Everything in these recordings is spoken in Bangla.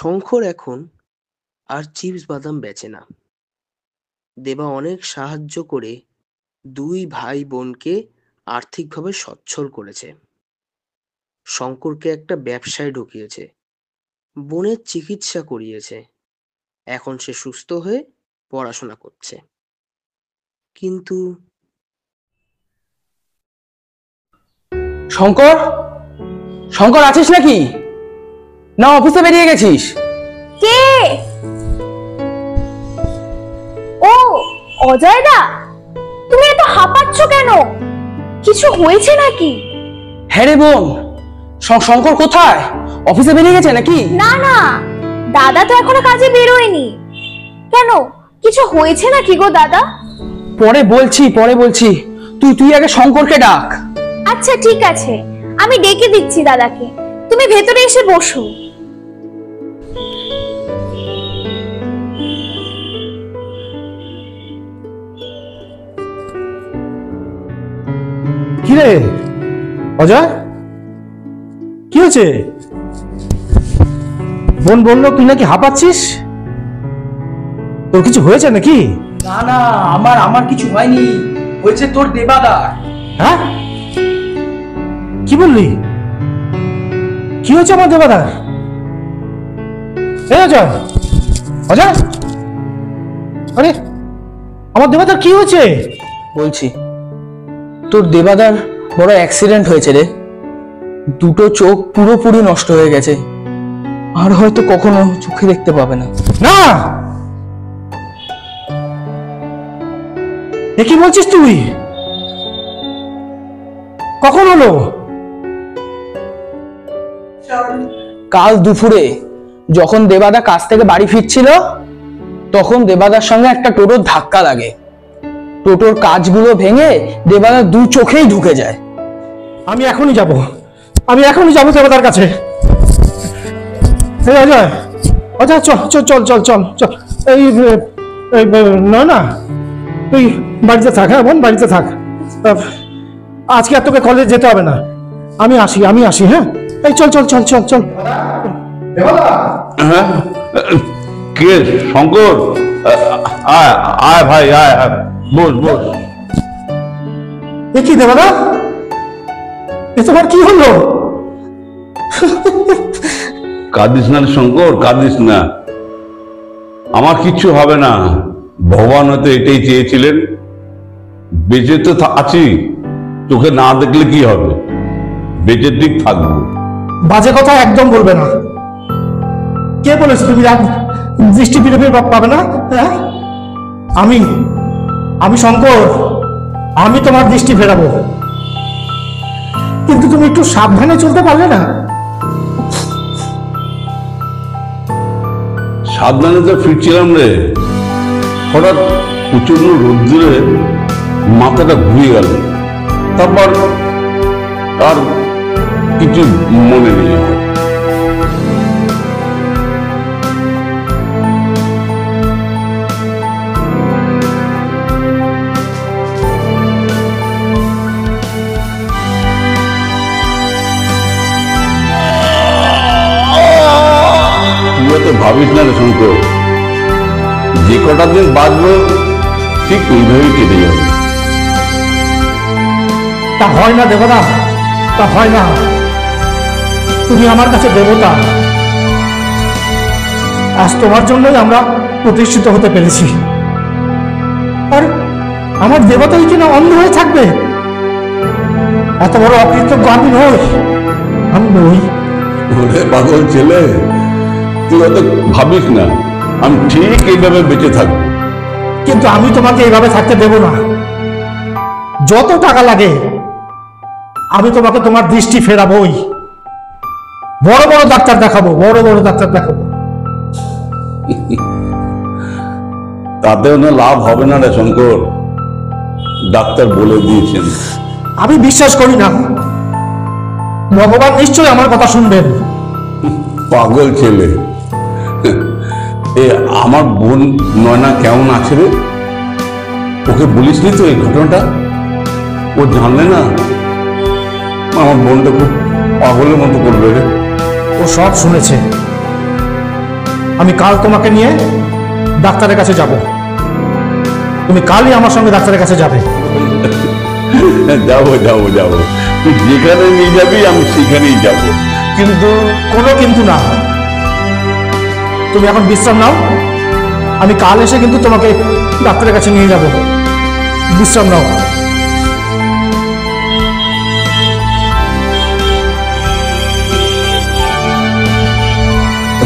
শঙ্কর এখন আর চিপস বাদাম বেচে না। দেবা অনেক সাহায্য করে দুই ভাই বোনকে আর্থিকভাবে সচ্ছল করেছে। শঙ্করকে একটা ব্যবসায় ঢুকিয়েছে, বোনের চিকিৎসা করিয়েছে। এখন সে সুস্থ হয়ে পড়াশোনা করছে। কিন্তু শঙ্কর, শঙ্কর আছিস নাকি? না অফিসে বেরিয়ে গেছিস? কে? ও অজয় দা, তুমি এত হাঁপাচ্ছ কেন? কিছু হয়েছে নাকি? হ্যাঁ রে বোন, শঙ্কর কোথায়? অফিসে বেরিয়ে গেছে নাকি? না না, দাদা তো এখনো কাজে বেরোয়নি। কেন, কিছু হয়েছে নাকি গো দাদা? পরে বলছি। তুই আগে শঙ্করকে ডাক। আচ্ছা ঠিক আছে, আমি ডেকে দিচ্ছি দাদাকে। তুমি ভেতরে এসে বসো। কি রে অজয়, কি হয়েছে? বোন বললো তুই নাকি হাঁপাচ্ছিস, তোর কিছু হয়েছে নাকি? না না, আমার কিছু হয়নি, হয়েছে তোর দেবাদার। হ্যাঁ, কি বললি? কি হয়েছে আমার দেবাদার? অজয়, অজয়, আরে আমার দেবাদার কি হয়েছে? বলছি, তোর দেবাদার বড় অ্যাক্সিডেন্ট হয়েছে রে। দুটো চোখ পুরোপুরি নষ্ট হয়ে গেছে, আর হয়তো কখনো চোখে দেখতে পাবে না। না, এ কি বলছিস তুই? কখন হলো? কাল দুপুরে যখন দেবাদা কাজ থেকে বাড়ি ফিরছিল, তখন দেবাদার সঙ্গে একটা টোটোর ধাক্কা লাগে। টোটোর কাঁচগুলো ভেঙে দেবাদার দু চোখেই ঢুকে যায়। আমি এখনই যাব দেবতার কাছে। এই অজয়, অজয় চল চল চল চল চল চল। এই না তুই বাড়িতে থাক। হ্যাঁ বোন, বাড়িতে থাক। আজকে আর তোকে কলেজ যেতে হবে না। আমি আসি। হ্যাঁ, এই চল চল চল চল চল। হ্যাঁ, কে? শঙ্কর, আয় আয় ভাই, আয় আয়, বস। এ কি দেবদা, এ তোমার কি হলো? কাঁদিস না শঙ্কর, কাঁদিস না। আমার কিচ্ছু হবে না। ভগবান হয়তো এটাই চেয়েছিলেন। বেঁচে তো আছি, তোকে না দেখলে কি হবে? বেঁচে ঠিক থাকবো। বাজে কথা একদম বলবে না। কে বলেছে তুমি দৃষ্টি ফিরে পাবে না? হ্যাঁ, আমি শঙ্কর, আমি তোমার দৃষ্টি ফেরাবো। কিন্তু তুমি একটু সাবধানে চলতে পারলে না? সাবধানে তো ফিরছিলাম রে, হঠাৎ প্রচন্ড রোদ্দুরে মাথাটা ঘুরে গেল। তারপর আর কিছু মনে নেই। ভাবিস না রে শঙ্কর, যে কটা দিন বাঁচবো ঠিক ওইভাবেই কেটে যাবে। তা হয় না দেবতা, তা হয় না। তুমি আমার কাছে দেবতা। আজ তোমার জন্যই আমরা প্রতিষ্ঠিত হতে পেরেছি। আর আমার দেবতাই কিনা অন্ধ হয়ে থাকবে? এত বড় অকৃতজ্ঞ আমি নই। ওরে পাগল ছেলে, তুই অত ভাবিস না। আমি ঠিক এইভাবে বেঁচে থাকবো। কিন্তু আমি তোমাকে এইভাবে থাকতে দেব না। যত টাকা লাগে আমি তোমাকে তোমার দৃষ্টি ফেরাবোই। বড় বড় ডাক্তার দেখাবো। তাতেও না লাভ হবে না রে শঙ্কর, ডাক্তার বলে দিয়েছেন। আমি বিশ্বাস করি না। ভগবান নিশ্চয়ই আমার কথা শুনবেন। পাগল ছেলে, আমার বোন নয়না কেমন আছে রে? ওকে বলিসনি তো এই ঘটনাটা? ও জানলে না আমার বোনটা খুব পাগলের মতো করবে রে। ও সব শুনেছে। আমি কাল তোমাকে নিয়ে ডাক্তারের কাছে যাব। তুমি কালই আমার সঙ্গে ডাক্তারের কাছে যাবে। যাবো যাবো যাবো, তুই যেখানে নিয়ে যাবি আমি সেখানেই যাব, কিন্তু কোনো কিন্তু না, তুমি এখন বিশ্রাম নাও। আমি কাল এসে কিন্তু তোমাকে ডাক্তারের কাছে নিয়ে যাব। বিশ্রাম নাও।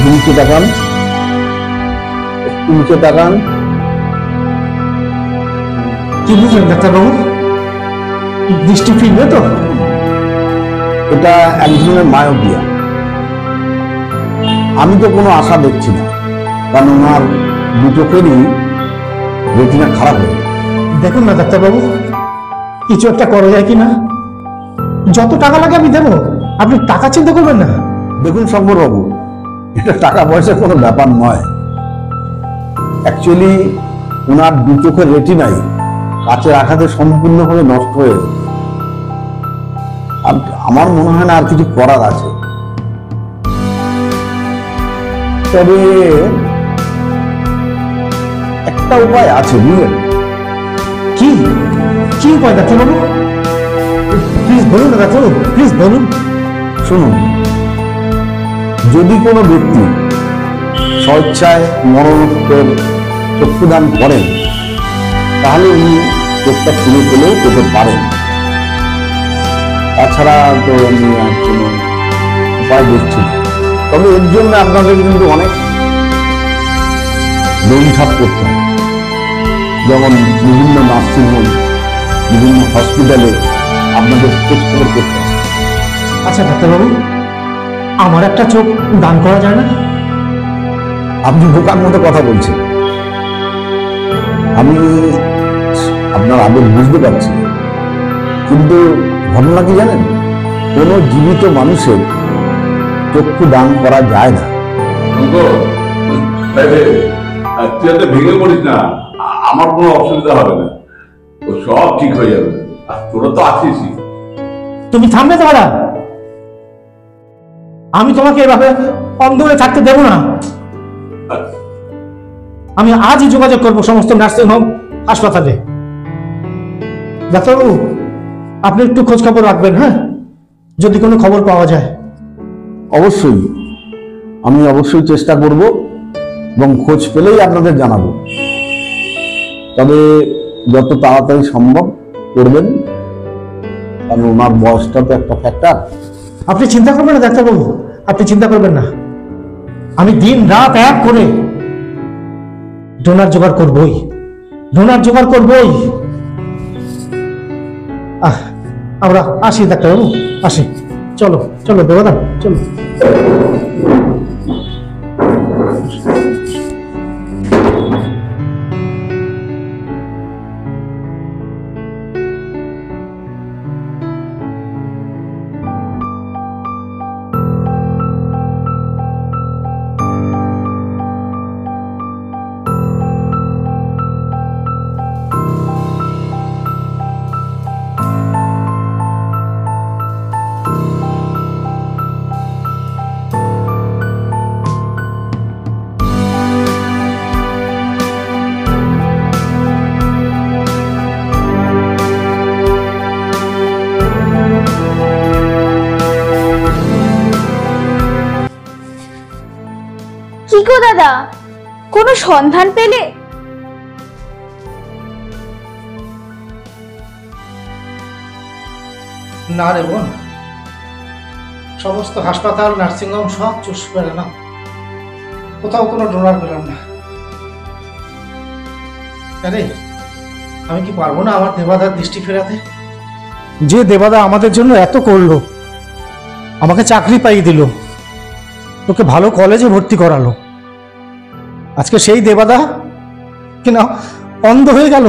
নিচে তাকান, একটু নিচে তাকান। কি বুঝলেন ডাক্তারবাবু? দৃষ্টি ফিরবে তো? এটা এক ধরনের মায়োপিয়া। আমি তো কোনো আশা দেখছি না, কারণ ওনার দু চোখেরই রেটিনা খারাপ হয়ে গেছে। দেখুন না ডাক্তারবাবু, কিছু একটা করা যায় কিনা। যত টাকা লাগে আমি দেবো, আপনি টাকা চিন্তা করবেন না। দেখুন শঙ্করবাবু, এটা টাকা পয়সার কোনো ব্যাপার নয়। অ্যাকচুয়ালি ওনার দু চোখের রেটিনাই কাচের আঘাতে সম্পূর্ণভাবে নষ্ট হয়ে গেছে। আর আমার মনে হয় না আর কিছু করার আছে। তবে একটা উপায় আছে, বুঝলেন? কি কি উপায় ডাক্তারবাবু? প্লিজ বলুন না ডাক্তারবাবু, প্লিজ বলুন। শুনুন, যদি কোনো ব্যক্তি স্বেচ্ছায় মরণোত্তর চক্ষুদান করেন, তাহলে উনি চোখটা খুলে ফেলেও পেতে পারেন। তাছাড়া তো আমি আর কোনো উপায় দেখছি না। তবে এর জন্য আপনাদের কিন্তু অনেক দৌড়ঝাঁপ করতে হয়, যেমন বিভিন্ন নার্সিংহোম, বিভিন্ন হসপিটালে আপনাদের খোঁজ খবর করতে হয়। আচ্ছা ডাক্তারবাবু, আমার একটা চোখ দান করা যায় না? আপনি বোকার মতো কথা বলছেন। আমি আপনার আবেগ বুঝতে পারছি, কিন্তু ঘটনা কি জানেন? কোনো জীবিত মানুষের চক্ষু দান করা যায় না। তুই এত ভেঙে পড়িস না, আমার কোনো অসুবিধা হবে না, ও সব ঠিক হয়ে যাবে। আর তোরা তো আছিসই। তুমি থামবে তো দাদা, আমি তোমাকে এভাবে অন্ধ হয়ে থাকতে দেবো না। আমি আজই যোগাযোগ করবো সমস্ত নার্সিংহোম, হাসপাতালে। ডাক্তারবাবু, আপনি একটু খোঁজ খবর রাখবেন, হ্যাঁ, যদি কোনো খবর পাওয়া যায়। অবশ্যই, আমি অবশ্যই চেষ্টা করব এবং খোঁজ পেলেই আপনাদের জানাবো। তবে যত তাড়াতাড়ি সম্ভব করবেন, কারণ ওনার বয়সটা তো একটা ফ্যাক্টর। আপনি চিন্তা করবেন না ডাক্তারবাবু, আপনি চিন্তা করবেন না। আমি দিন রাত এক করে ডোনার জোগাড় করবই, ডোনার জোগাড় করবই। আমরা আসি ডাক্তারবাবু, আসি। চলো চলো দেবদা, চলো। কি গো দাদা, কোনো সন্ধান পেলে? না রে বোন, সমস্ত হাসপাতাল, নার্সিংহোম সব চুষ করে না, কোথাও কোনো ডোনার পেলাম না। আরে আমি কি পারবো না আমার দেবাদার দৃষ্টি ফেরাতে? যে দেবাদা আমাদের জন্য এত করলো, আমাকে চাকরি পাইয়ে দিল, তোকে ভালো কলেজে ভর্তি করালো, আজকে সেই দেবাদা কিনা অন্ধ হয়ে গেল।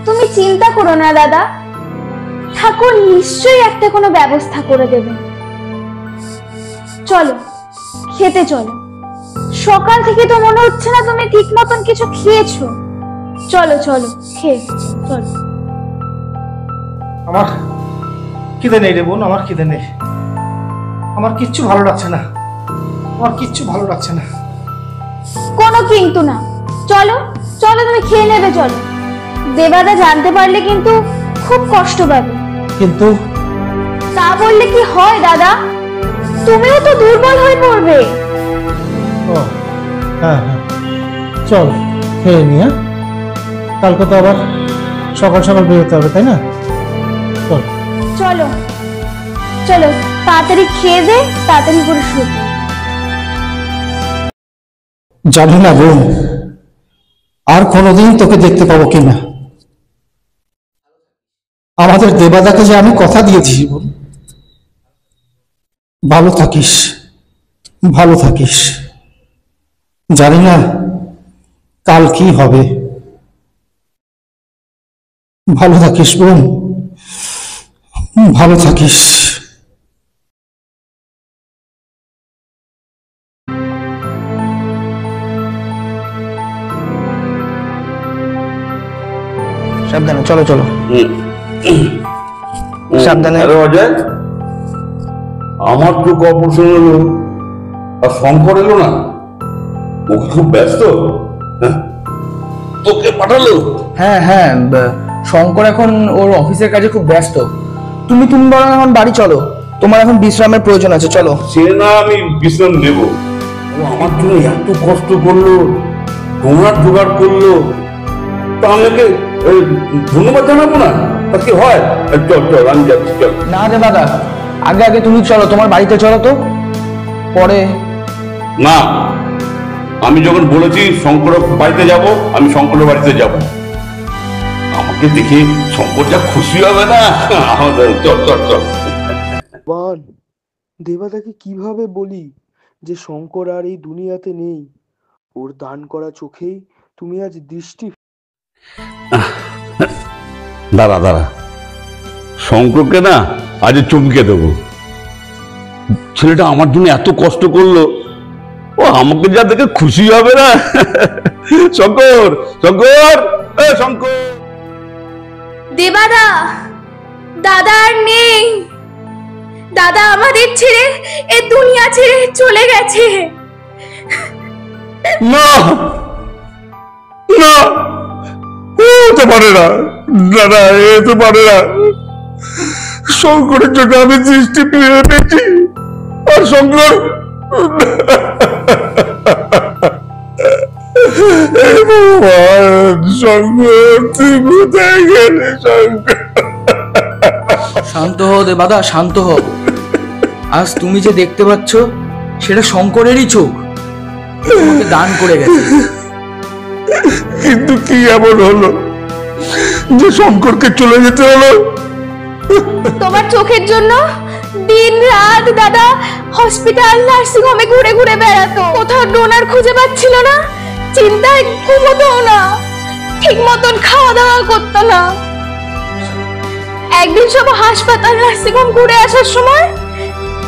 তুমি চিন্তা করো না দাদা, ঠাকুর নিশ্চয়ই একটা কোনো ব্যবস্থা করে দেবে। চলো খেতে চলো, সকাল থেকে তো মনে হচ্ছে না তুমি ঠিক মতন কিছু খেয়েছো। চলো চলো খেয়ে চলো। খিদে নেই রে বোন, আমার খিদে নেই। আমার কিচ্ছু ভালো লাগছে না, আমার কিচ্ছু ভালো লাগছে না। কোনো কিন্তু না, চলো চলো তুমি খেয়ে নেবে, চলো। দেবাদা জানতে পারলে কিন্তু খুব কষ্ট পাবে। কিন্তু তা বললে কি হয় দাদা, তুমিও তো দুর্বল হয়ে পড়বে। ও হ্যাঁ হ্যাঁ, চল খেয়ে নি। হ্যাঁ, কালকে তো আবার সকাল সকাল বেরোতে হবে, তাই না? চল চলো চলো, তাড়াতাড়ি খেয়ে দে, তাড়াতাড়ি করে শুয়ে। জানি না বোন, আর কোনোদিন তোকে দেখতে পাবো কিনা। আমাদের দেবাদাকে যে আমি কথা দিয়েছি বোন, ভালো থাকিস, ভালো থাকিস। জানি না কাল কি হবে। ভালো থাকিস বোন, ভালো থাকিস। সাবধানে, চলো চলো, সাবধানে। আরে অজয়, আমার চোখ অপারেশন হলো আর শঙ্কর এলো না, ওকে খুব ব্যস্ত। হ্যাঁ, তোকে পাঠালো? হ্যাঁ হ্যাঁ, শঙ্কর এখন ওর অফিসের কাজে খুব ব্যস্ত। তুমি বরং এখন বাড়ি চলো, তোমার এখন বিশ্রামের প্রয়োজন আছে, চলো। সে না, আমি বিশ্রাম নেব। ও আমার জন্য এত কষ্ট করলো, তোমার জোগাড় করলো, তা আমি ওকে ধন্যবাদ জানাবো না? তা কি হয়? চল চল, আমি যাচ্ছি, চল। না রে দাদা, আগে আগে তুমি চলো, তোমার বাড়িতে চলো তো, পরে। না, আমি যখন বলেছি শঙ্কর বাড়িতে যাব, আমি শঙ্করের বাড়িতে যাব। আমাকে দেখে শঙ্কর যা খুশি হবে না। চল চল চল। বান, দেবাদাকে কিভাবে বলি যে শঙ্কর আর এই দুনিয়াতে নেই? ওর দান করা চোখেই তুমি আজ দৃষ্টি। দাঁড়া দাঁড়া, শঙ্করকে না আজ চমকে দেবো। ছেলেটা আমার জন্য এত কষ্ট করলো, ও আমাকে যা দেখে খুশি হবে না। শঙ্কর, শঙ্কর, শঙ্কর। দেবাদা, দাদা আর নেই। দাদা আমাদের ছেড়ে এ দুনিয়া ছেড়ে চলে গেছে। না না, হতে পারে না দাদা, এতে পারে না। শঙ্করের জন্য আমি দৃষ্টি ফিরে পেয়েছি, আর শঙ্কর শঙ্কর, তুই কোথায় গেলে শঙ্কর? শান্ত হও দেবাদা, শান্ত হও। আজ তুমি যে দেখতে পাচ্ছ সেটা শঙ্করেরই চোখ, তোমাকে দান করে গেছে। কিন্তু কি এমন হলো যে শঙ্করকে চলে যেতে হলো? তোমার চোখের জন্য দিন রাত দাদা হসপিটাল নার্সিং হোমে ঘুরে ঘুরে বেড়াতো, কোথাও ডোনার খুঁজে পাচ্ছিল না, চিন্তায় ঘুমোতো না, ঠিক মতন খাওয়া দাওয়া করতো না। একদিন সব হাসপাতাল নার্সিং হোম ঘুরে আসার সময়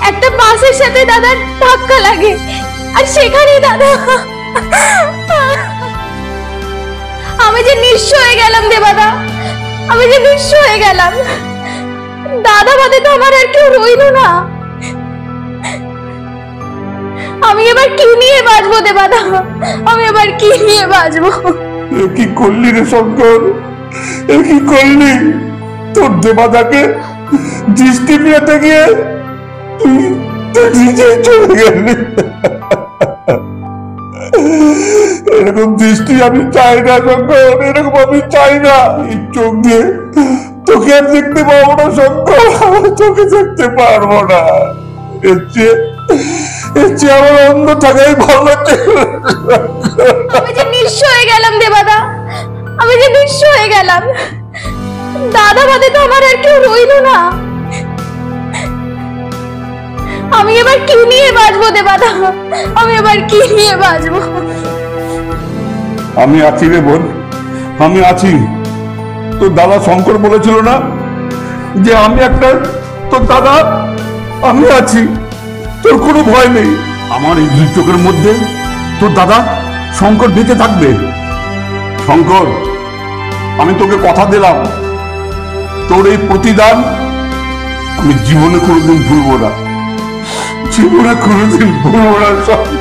একটা বাসের সাথে দাদার ধাক্কা লাগে, আর সেখানেই দাদা। আমি যে নিঃস্ব হয়ে গেলাম দেবাদা, আমি যে নিঃস্ব হয়ে গেলাম। দাদা বাদে তো আমার আর কেউ রইল না। আমি এবার কি নিয়ে বাঁচবো দেবাদা, আমি এবার কি নিয়ে বাঁচবো? কি করলি রে শঙ্কর, কি করলি? তোর দেবাদাকে দৃষ্টি ফিরাতে গিয়ে তুই নিজেই চলে গেলি। এরকম দৃষ্টি আমি চাই না শঙ্কর, এরকম আমি চাই না। এই চোখ দিয়ে তোকে আর দেখতে পাবো না শঙ্কর, তোকে দেখতে পারবো না। এর চেয়ে আমার অন্ধ থাকাই ভালো। আমি যে নিঃস্ব হয়ে গেলাম দেবাদা, আমি যে নিঃস্ব হয়ে গেলাম। দাদা বাদে তো আমার আর কেউ রইল না। আমি এবার কি নিয়ে বাঁচবো দেবাদা, আমি এবার কি নিয়ে বাঁচবো? আমি আছি রে বোন, আমি আছি। তোর দাদা শঙ্কর বলেছিল না যে আমি একটা, তোর দাদা, আমি আছি, তোর কোনো ভয় নেই। আমার এই দুই চোখের মধ্যে তোর দাদা শঙ্কর বেঁচে থাকবে। শঙ্কর, আমি তোকে কথা দিলাম, তোর এই প্রতিদান আমি জীবনে কোনোদিন ভুলবো না, জীবনে কোনোদিন ভুলবো না।